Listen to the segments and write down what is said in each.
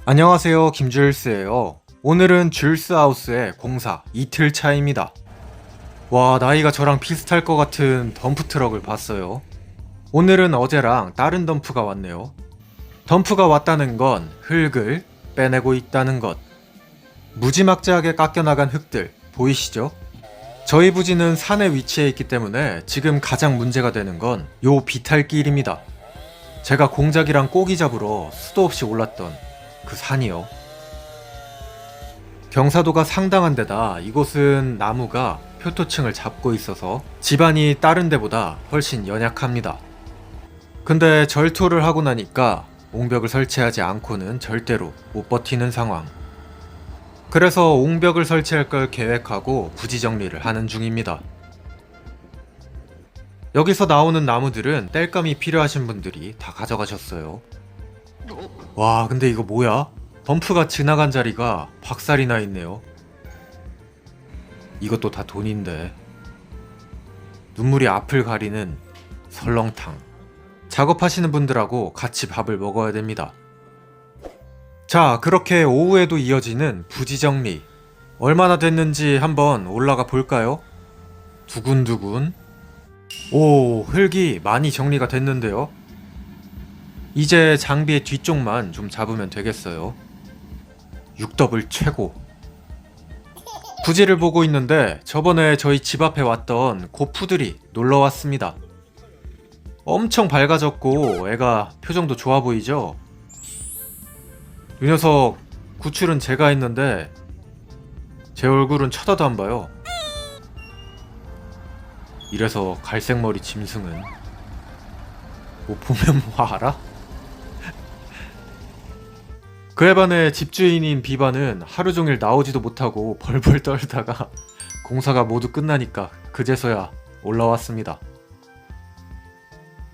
안녕하세요, 김주일스예요. 오늘은 주일스하우스의 공사 이틀 차입니다. 와, 나이가 저랑 비슷할 것 같은 덤프트럭을 봤어요. 오늘은 어제랑 다른 덤프가 왔네요. 덤프가 왔다는 건 흙을 빼내고 있다는 것. 무지막지하게 깎여나간 흙들 보이시죠? 저희 부지는 산에 위치해 있기 때문에 지금 가장 문제가 되는 건 요 비탈길입니다. 제가 공작이랑 고기 잡으러 수도 없이 올랐던 그 산이요. 경사도가 상당한 데다 이곳은 나무가 표토층을 잡고 있어서 집안이 다른 데보다 훨씬 연약합니다. 근데 절토를 하고 나니까 옹벽을 설치하지 않고는 절대로 못 버티는 상황. 그래서 옹벽을 설치할 걸 계획하고 부지 정리를 하는 중입니다. 여기서 나오는 나무들은 땔감이 필요하신 분들이 다 가져가셨어요. 와, 근데 이거 뭐야? 덤프가 지나간 자리가 박살이 나 있네요. 이것도 다 돈인데. 눈물이 앞을 가리는 설렁탕. 작업하시는 분들하고 같이 밥을 먹어야 됩니다. 자, 그렇게 오후에도 이어지는 부지 정리. 얼마나 됐는지 한번 올라가 볼까요? 두근두근. 오, 흙이 많이 정리가 됐는데요. 이제 장비의 뒤쪽만 좀 잡으면 되겠어요. 6더블 최고. 부지를 보고 있는데 저번에 저희 집 앞에 왔던 고푸들이 놀러 왔습니다. 엄청 밝아졌고 애가 표정도 좋아 보이죠? 이 녀석 구출은 제가 했는데 제 얼굴은 쳐다도 안 봐요. 이래서 갈색머리 짐승은 뭐 보면 뭐 알아? 그에 반해 집주인인 비바는 하루 종일 나오지도 못하고 벌벌 떨다가 공사가 모두 끝나니까 그제서야 올라왔습니다.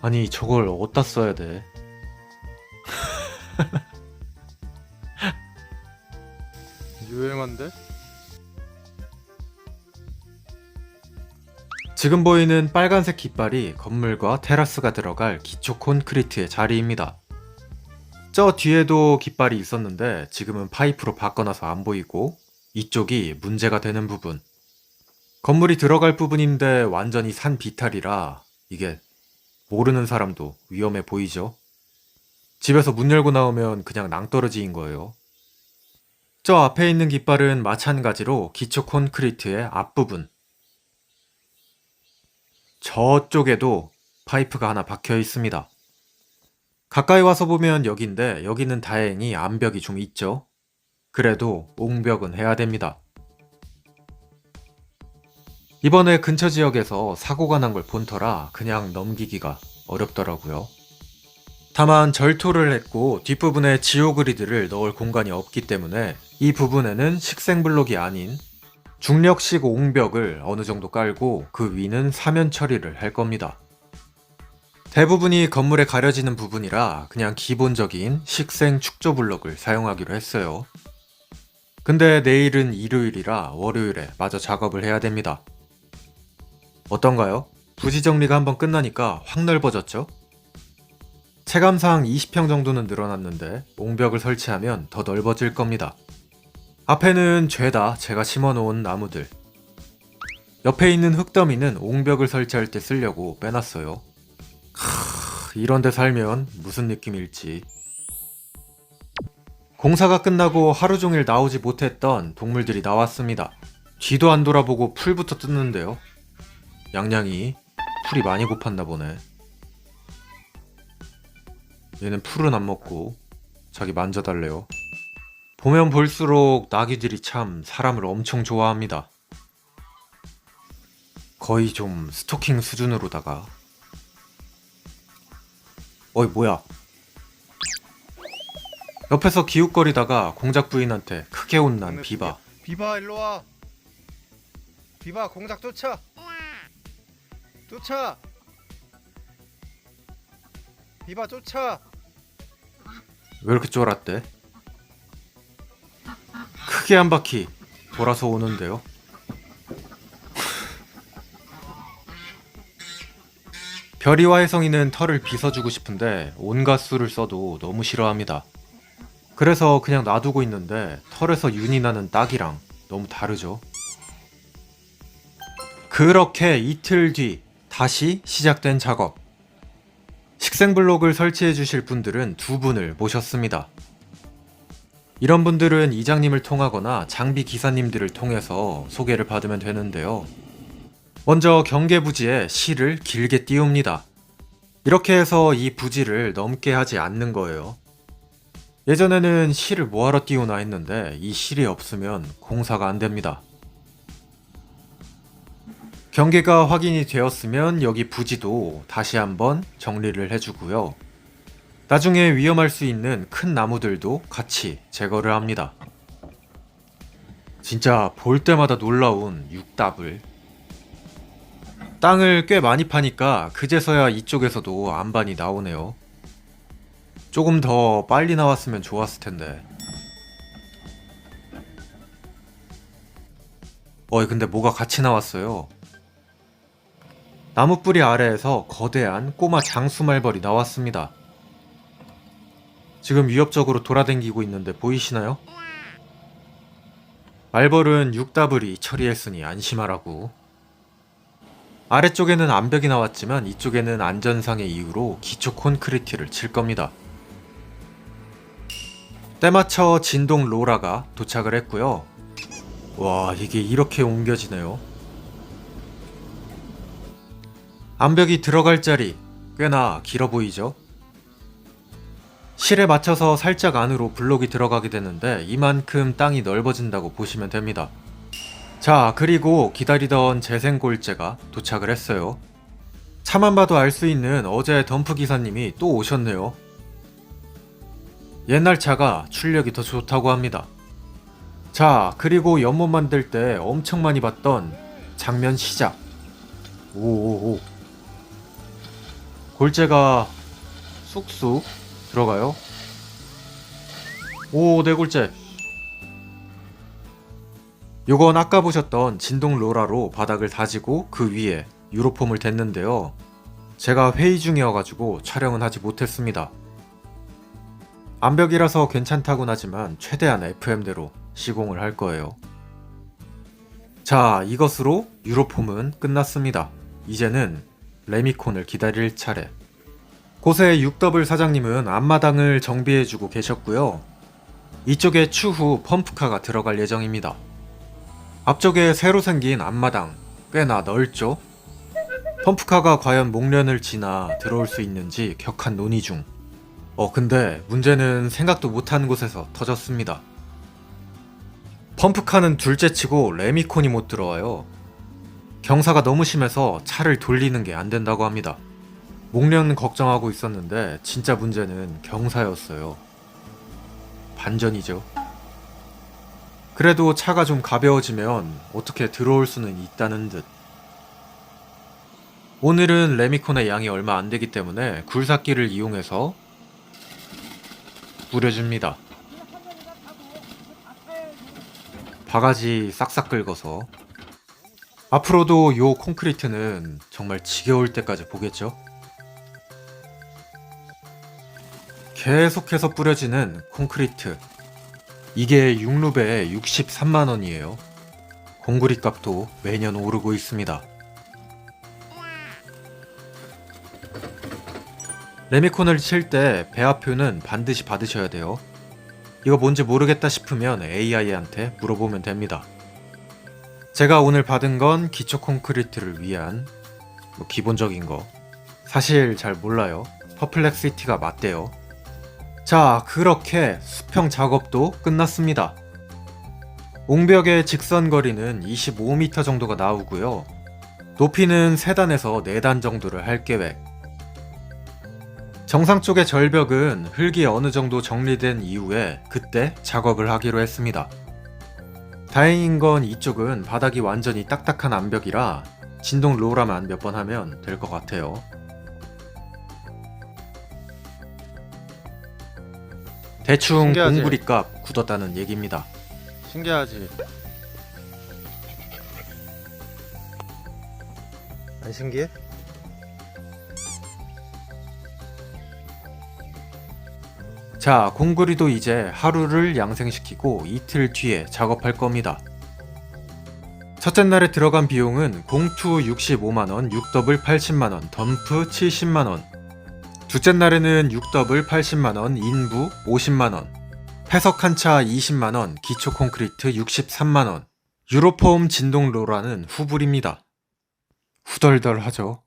아니, 저걸 어디다 써야 돼? 유행한데? 지금 보이는 빨간색 깃발이 건물과 테라스가 들어갈 기초 콘크리트의 자리입니다. 저 뒤에도 깃발이 있었는데 지금은 파이프로 바꿔놔서 안 보이고 이쪽이 문제가 되는 부분. 건물이 들어갈 부분인데 완전히 산 비탈이라 이게 모르는 사람도 위험해 보이죠? 집에서 문 열고 나오면 그냥 낭떠러지인 거예요. 저 앞에 있는 깃발은 마찬가지로 기초 콘크리트의 앞부분. 저쪽에도 파이프가 하나 박혀 있습니다. 가까이 와서 보면 여긴데 여기는 다행히 암벽이 좀 있죠. 그래도 옹벽은 해야 됩니다. 이번에 근처 지역에서 사고가 난 걸 본 터라 그냥 넘기기가 어렵더라고요. 다만 절토를 했고 뒷부분에 지오그리드를 넣을 공간이 없기 때문에 이 부분에는 식생블록이 아닌 중력식 옹벽을 어느 정도 깔고 그 위는 사면 처리를 할 겁니다. 대부분이 건물에 가려지는 부분이라 그냥 기본적인 식생 축조 블록을 사용하기로 했어요. 근데 내일은 일요일이라 월요일에 마저 작업을 해야 됩니다. 어떤가요? 부지 정리가 한번 끝나니까 확 넓어졌죠? 체감상 20평 정도는 늘어났는데 옹벽을 설치하면 더 넓어질 겁니다. 앞에는 죄다 제가 심어놓은 나무들. 옆에 있는 흙더미는 옹벽을 설치할 때 쓰려고 빼놨어요. 이런 데 살면 무슨 느낌일지. 공사가 끝나고 하루 종일 나오지 못했던 동물들이 나왔습니다. 뒤도 안 돌아보고 풀부터 뜯는데요. 양양이 풀이 많이 고팠나 보네. 얘는 풀은 안 먹고 자기 만져달래요. 보면 볼수록 나귀들이 참 사람을 엄청 좋아합니다. 거의 좀 스토킹 수준으로다가. 어이, 뭐야. 옆에서 기웃거리다가 공작 부인한테 크게 혼난 비바. 비바 일로와. 비바 공작 쫓아. 쫓아. 비바 쫓아. 왜 이렇게 쫄았대? 크게 한 바퀴 돌아서 오는데요. 별이와 혜성이는 털을 빗어주고 싶은데 온갖 수를 써도 너무 싫어합니다. 그래서 그냥 놔두고 있는데 털에서 윤이 나는 딱이랑 너무 다르죠. 그렇게 이틀 뒤 다시 시작된 작업. 식생블록을 설치해 주실 분들은 두 분을 모셨습니다. 이런 분들은 이장님을 통하거나 장비 기사님들을 통해서 소개를 받으면 되는데요. 먼저 경계 부지에 실을 길게 띄웁니다. 이렇게 해서 이 부지를 넘게 하지 않는 거예요. 예전에는 실을 뭐하러 띄우나 했는데 이 실이 없으면 공사가 안 됩니다. 경계가 확인이 되었으면 여기 부지도 다시 한번 정리를 해주고요. 나중에 위험할 수 있는 큰 나무들도 같이 제거를 합니다. 진짜 볼 때마다 놀라운 육답을. 땅을 꽤 많이 파니까 그제서야 이쪽에서도 안반이 나오네요. 조금 더 빨리 나왔으면 좋았을 텐데. 근데 뭐가 같이 나왔어요. 나무 뿌리 아래에서 거대한 꼬마 장수말벌이 나왔습니다. 지금 위협적으로 돌아다니고 있는데 보이시나요? 말벌은 육다블이 처리했으니 안심하라고. 아래쪽에는 암벽이 나왔지만 이쪽에는 안전상의 이유로 기초 콘크리트를 칠 겁니다. 때맞춰 진동 로라가 도착을 했고요. 와, 이게 이렇게 옮겨지네요. 암벽이 들어갈 자리 꽤나 길어 보이죠? 실에 맞춰서 살짝 안으로 블록이 들어가게 되는데 이만큼 땅이 넓어진다고 보시면 됩니다. 자, 그리고 기다리던 재생골재가 도착을 했어요. 차만 봐도 알 수 있는 어제 덤프 기사님이 또 오셨네요. 옛날 차가 출력이 더 좋다고 합니다. 자, 그리고 연못 만들 때 엄청 많이 봤던 장면 시작. 오오오. 골재가 쑥쑥 들어가요. 오, 네 골재. 요건 아까 보셨던 진동 로라로 바닥을 다지고 그 위에 유로폼을 댔는데요. 제가 회의 중이어가지고 촬영은 하지 못했습니다. 암벽이라서 괜찮다곤 하지만 최대한 FM대로 시공을 할 거예요. 자, 이것으로 유로폼은 끝났습니다. 이제는 레미콘을 기다릴 차례. 곳의 6더블 사장님은 앞마당을 정비해주고 계셨고요. 이쪽에 추후 펌프카가 들어갈 예정입니다. 앞쪽에 새로 생긴 앞마당 꽤나 넓죠? 펌프카가 과연 목련을 지나 들어올 수 있는지 격한 논의 중. 근데 문제는 생각도 못한 곳에서 터졌습니다. 펌프카는 둘째치고 레미콘이 못 들어와요. 경사가 너무 심해서 차를 돌리는 게 안 된다고 합니다. 목련 걱정하고 있었는데 진짜 문제는 경사였어요. 반전이죠. 그래도 차가 좀 가벼워지면 어떻게 들어올 수는 있다는 듯. 오늘은 레미콘의 양이 얼마 안 되기 때문에 굴삭기를 이용해서 뿌려줍니다. 바가지 싹싹 긁어서. 앞으로도 요 콘크리트는 정말 지겨울 때까지 보겠죠? 계속해서 뿌려지는 콘크리트. 이게 6루베에 63만원이에요. 공구리 값도 매년 오르고 있습니다. 레미콘을 칠 때 배합표는 반드시 받으셔야 돼요. 이거 뭔지 모르겠다 싶으면 AI한테 물어보면 됩니다. 제가 오늘 받은 건 기초 콘크리트를 위한 기본적인 거. 사실 잘 몰라요. 퍼플렉시티가 맞대요. 자, 그렇게 수평 작업도 끝났습니다. 옹벽의 직선 거리는 25m 정도가 나오고요. 높이는 3단에서 4단 정도를 할 계획. 정상 쪽의 절벽은 흙이 어느 정도 정리된 이후에 그때 작업을 하기로 했습니다. 다행인 건 이쪽은 바닥이 완전히 딱딱한 암벽이라 진동 로라만 몇 번 하면 될 것 같아요. 대충 신기하지? 공구리값 굳었다는 얘기입니다. 신기하지? 안 신기해? 자, 공구리도 이제 하루를 양생시키고 이틀 뒤에 작업할 겁니다. 첫째 날에 들어간 비용은 공투 65만원, 6더블 80만원, 덤프 70만원. 둘째 날에는 6더블 80만원, 인부 50만원, 패석 한 차 20만원, 기초 콘크리트 63만원, 유로폼 진동 로라는 후불입니다. 후덜덜하죠.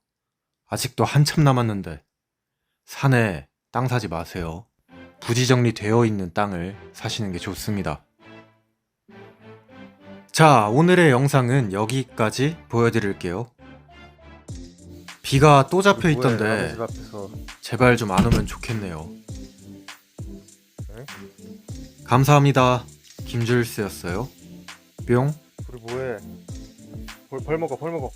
아직도 한참 남았는데 산에 땅 사지 마세요. 부지 정리되어 있는 땅을 사시는 게 좋습니다. 자, 오늘의 영상은 여기까지 보여드릴게요. 비가 또 잡혀 있던데 집 앞에서. 제발 좀 안 오면 좋겠네요. 네? 감사합니다. 김줄스였어요. 뿅. 우리 뭐해? 벌 먹어, 벌 먹어.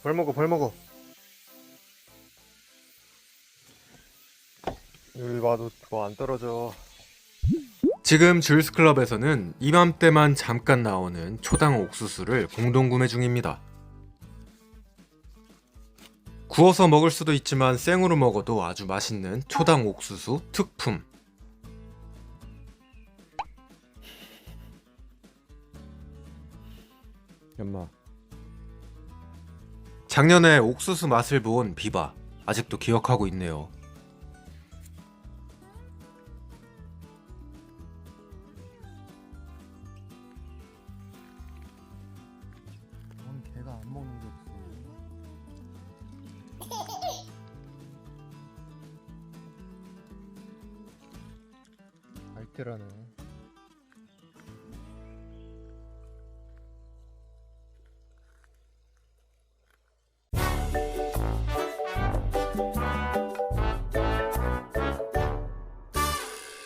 벌 먹어, 벌 먹어. 여기 봐도 뭐 안 떨어져. 지금 줄스클럽에서는 이맘때만 잠깐 나오는 초당 옥수수를 공동구매 중입니다. 구워서 먹을 수도 있지만 생으로 먹어도 아주 맛있는 초당 옥수수 특품. 엄마. 작년에 옥수수 맛을 본 비바 아직도 기억하고 있네요. 넌 걔가 안 먹는 게 없어. 알테라네.